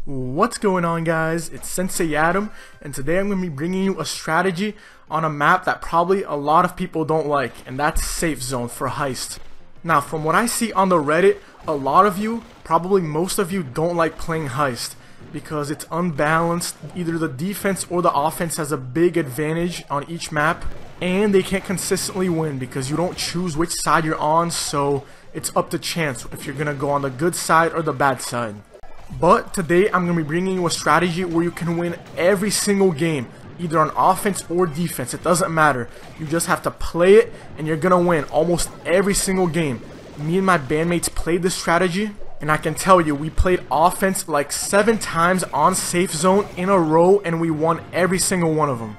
What's going on, guys? It's Sensei Adam, and today I'm going to be bringing you a strategy on a map that probably a lot of people don't like, and that's Safe Zone for Heist. Now, from what I see on the Reddit, a lot of you, probably most of you, don't like playing Heist because it's unbalanced. Either the defense or the offense has a big advantage on each map, and they can't consistently win because you don't choose which side you're on, so it's up to chance if you're going to go on the good side or the bad side. But today I'm going to be bringing you a strategy where you can win every single game, either on offense or defense. It doesn't matter. You just have to play it and you're going to win almost every single game. Me and my bandmates played this strategy, and I can tell you we played offense like 7 times on Safe Zone in a row, and we won every single one of them.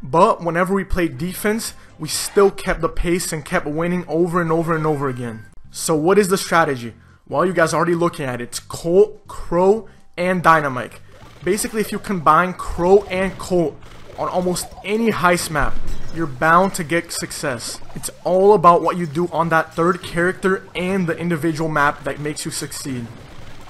But whenever we played defense, we still kept the pace and kept winning over and over and over again. So what is the strategy? Well, you guys are already looking at it. It's Colt, Crow, and Dynamike. Basically, if you combine Crow and Colt on almost any heist map, you're bound to get success. It's all about what you do on that third character and the individual map that makes you succeed.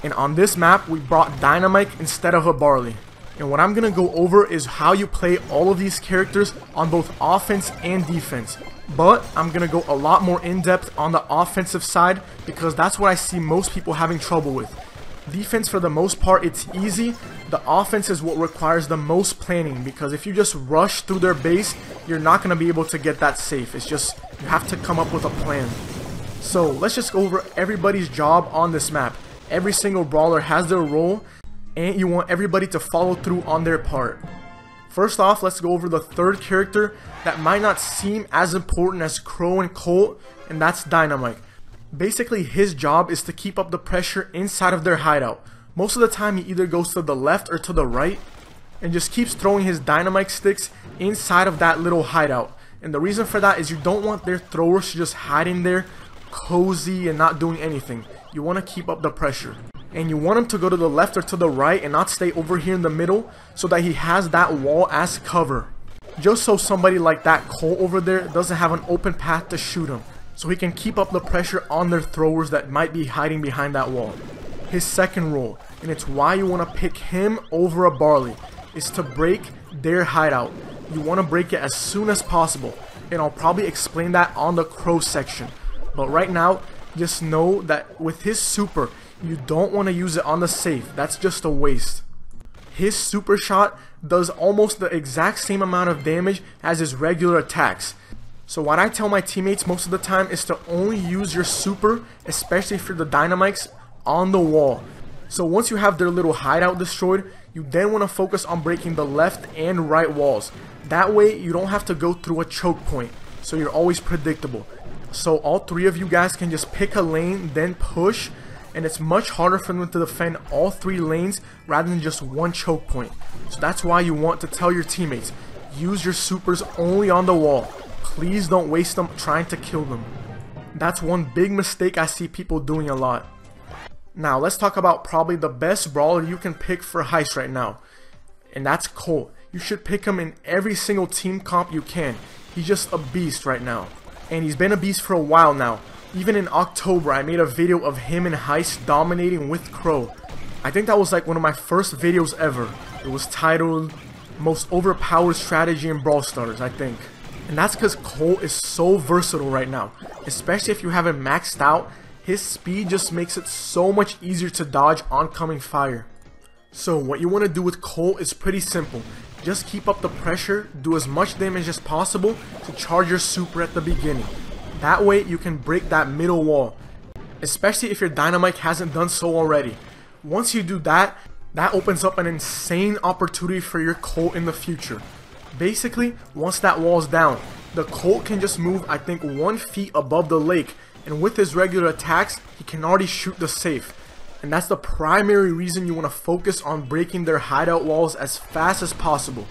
And on this map, we brought Dynamike instead of a Barley. And what I'm going to go over is how you play all of these characters on both offense and defense. But I'm going to go a lot more in-depth on the offensive side because that's what I see most people having trouble with. Defense, for the most part, it's easy. The offense is what requires the most planning, because if you just rush through their base, you're not going to be able to get that safe. It's just, you have to come up with a plan. So let's just go over everybody's job on this map. Every single brawler has their role, and you want everybody to follow through on their part. First off, let's go over the third character that might not seem as important as Crow and Colt, and that's Dynamite. Basically, his job is to keep up the pressure inside of their hideout. Most of the time, he either goes to the left or to the right, and just keeps throwing his dynamite sticks inside of that little hideout. And the reason for that is you don't want their throwers to just hide in there, cozy and not doing anything. You want to keep up the pressure. And you want him to go to the left or to the right and not stay over here in the middle, so that he has that wall as cover. Just so somebody like that Colt over there doesn't have an open path to shoot him, so he can keep up the pressure on their throwers that might be hiding behind that wall. His second role, and it's why you want to pick him over a Barley, is to break their hideout. You want to break it as soon as possible, and I'll probably explain that on the Crow section. But right now, just know that with his super, you don't want to use it on the safe. That's just a waste. His super shot does almost the exact same amount of damage as his regular attacks. So what I tell my teammates most of the time is to only use your super, especially for the dynamites, on the wall. So once you have their little hideout destroyed, you then want to focus on breaking the left and right walls. That way you don't have to go through a choke point, so you're always predictable. So all 3 of you guys can just pick a lane, then push, and it's much harder for them to defend all 3 lanes rather than just one choke point. So that's why you want to tell your teammates, use your supers only on the wall. Please don't waste them trying to kill them. That's one big mistake I see people doing a lot. Now let's talk about probably the best brawler you can pick for Heist right now, and that's Colt. You should pick him in every single team comp you can. He's just a beast right now, and he's been a beast for a while now. Even in October, I made a video of him in Heist dominating with Crow. I think that was like one of my first videos ever. It was titled Most Overpowered Strategy in Brawl Stars, I think. And that's because Colt is so versatile right now. Especially if you have him maxed out, his speed just makes it so much easier to dodge oncoming fire. So what you want to do with Colt is pretty simple. Just keep up the pressure, do as much damage as possible to charge your super at the beginning. That way you can break that middle wall, especially if your Dynamite hasn't done so already. Once you do that, that opens up an insane opportunity for your Colt in the future. Basically, once that wall's down, the Colt can just move, I think, 1 feet above the lake, and with his regular attacks, he can already shoot the safe. And that's the primary reason you want to focus on breaking their hideout walls as fast as possible.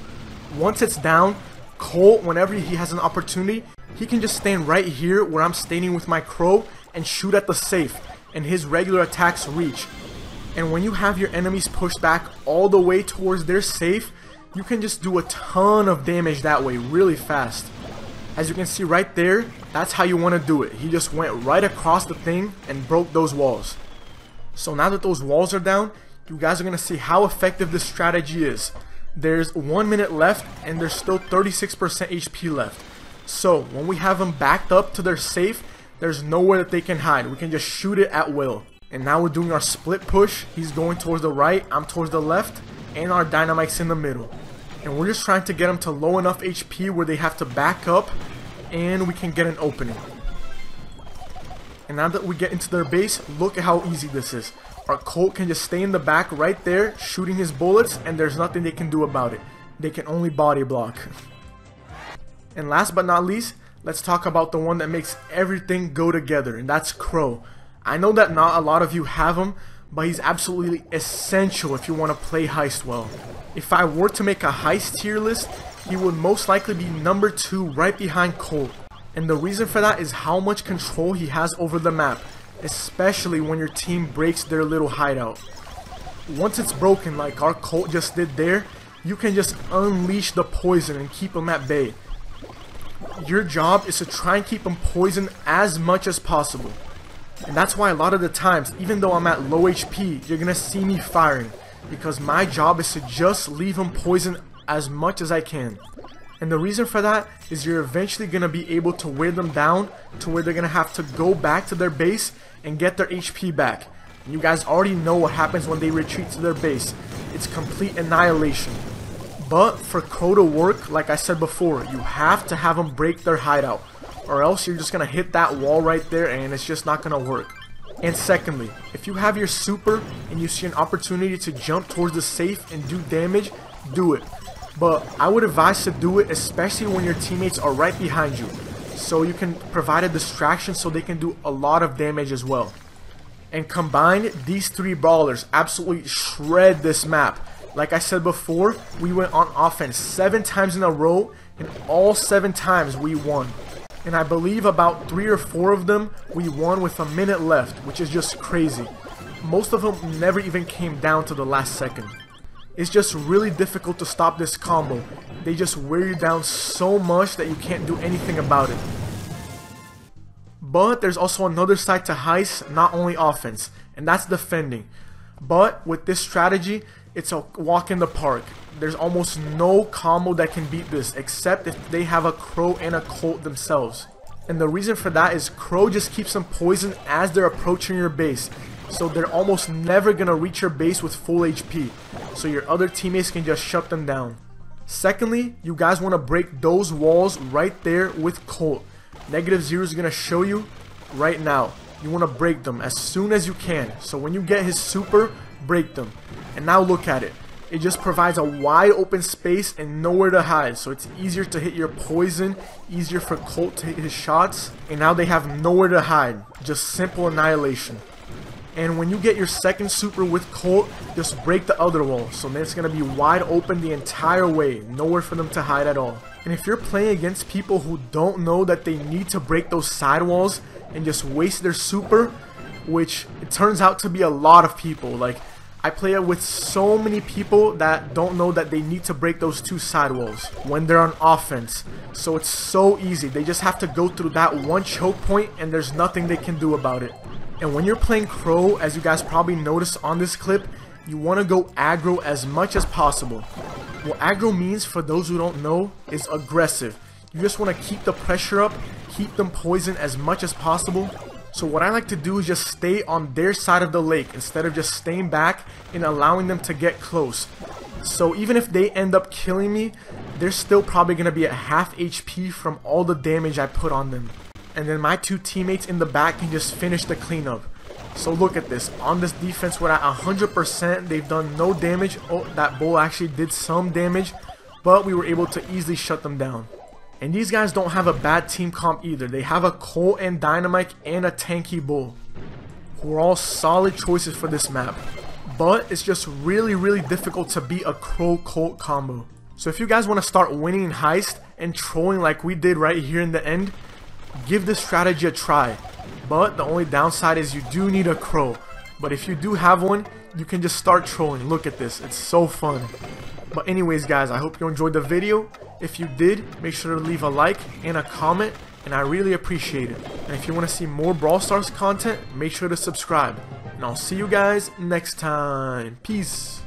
Once it's down, Colt, whenever he has an opportunity, he can just stand right here where I'm standing with my Crow and shoot at the safe, and his regular attacks reach. And when you have your enemies pushed back all the way towards their safe, you can just do a ton of damage that way really fast. As you can see right there, that's how you want to do it. He just went right across the thing and broke those walls. So now that those walls are down, you guys are going to see how effective this strategy is. There's 1 minute left and there's still 36% HP left. So when we have them backed up to their safe, there's nowhere that they can hide. We can just shoot it at will. And now we're doing our split push. He's going towards the right, I'm towards the left, and our Dynamike's in the middle. And we're just trying to get them to low enough HP where they have to back up and we can get an opening. And now that we get into their base, look at how easy this is. Our Colt can just stay in the back right there, shooting his bullets, and there's nothing they can do about it. They can only body block. And last but not least, let's talk about the one that makes everything go together, and that's Crow. I know that not a lot of you have him, but he's absolutely essential if you want to play Heist well. If I were to make a Heist tier list, he would most likely be number 2 right behind Colt. And the reason for that is how much control he has over the map, especially when your team breaks their little hideout. Once it's broken like our Colt just did there, you can just unleash the poison and keep him at bay. Your job is to try and him poisoned as much as possible. And that's why a lot of the times, even though I'm at low HP, you're gonna see me firing, because my job is to just leave him poisoned as much as I can. And the reason for that is you're eventually gonna be able to wear them down to where they're gonna have to go back to their base and get their HP back. And you guys already know what happens when they retreat to their base. It's complete annihilation. But for Crow to work, like I said before, you have to have them break their hideout, or else you're just gonna hit that wall right there and it's just not gonna work. And secondly, if you have your super and you see an opportunity to jump towards the safe and do damage, do it. But I would advise to do it especially when your teammates are right behind you, so you can provide a distraction so they can do a lot of damage as well. And combined, these 3 brawlers absolutely shred this map. Like I said before, we went on offense 7 times in a row, and all 7 times we won. And I believe about 3 or 4 of them we won with a minute left, which is just crazy. Most of them never even came down to the last second. It's just really difficult to stop this combo. They just wear you down so much that you can't do anything about it. But there's also another side to Heist, not only offense, and that's defending. But with this strategy, it's a walk in the park. There's almost no combo that can beat this, except if they have a Crow and a Colt themselves. And the reason for that is Crow just keeps them poisoned as they're approaching your base, so they're almost never gonna reach your base with full HP, so your other teammates can just shut them down. Secondly, you guys want to break those walls right there with Colt. -0 is gonna show you right now. You want to break them as soon as you can, so when you get his super, break them. And now look at it. It just provides a wide open space and nowhere to hide, so it's easier to hit your poison, easier for Colt to hit his shots, and now they have nowhere to hide. Just simple annihilation. And when you get your second super with Colt, just break the other wall, so then it's going to be wide open the entire way, nowhere for them to hide at all. And if you're playing against people who don't know that they need to break those side walls and just waste their super, which it turns out to be a lot of people, like I play it with so many people that don't know that they need to break those 2 side walls when they're on offense. So it's so easy, they just have to go through that one choke point and there's nothing they can do about it. And when you're playing Crow, as you guys probably noticed on this clip, you want to go aggro as much as possible. What aggro means, for those who don't know, is aggressive. You just want to keep the pressure up, keep them poisoned as much as possible. So what I like to do is just stay on their side of the lake instead of just staying back and allowing them to get close. So even if they end up killing me, they're still probably going to be at half HP from all the damage I put on them. And then my 2 teammates in the back can just finish the cleanup. So look at this. On this defense, we're at 100%. They've done no damage. Oh, that bull actually did some damage, but we were able to easily shut them down. And these guys don't have a bad team comp either. They have a Colt and Dynamike and a tanky bull, who are all solid choices for this map. But it's just really difficult to beat a Crow Colt combo. So if you guys want to start winning in Heist and trolling like we did right here in the end, give this strategy a try. But the only downside is you do need a Crow. But if you do have one, you can just start trolling. Look at this, it's so fun. But anyways guys, I hope you enjoyed the video. If you did, make sure to leave a like and a comment, and I really appreciate it. And if you want to see more Brawl Stars content, make sure to subscribe. And and I'll see you guys next time. Peace.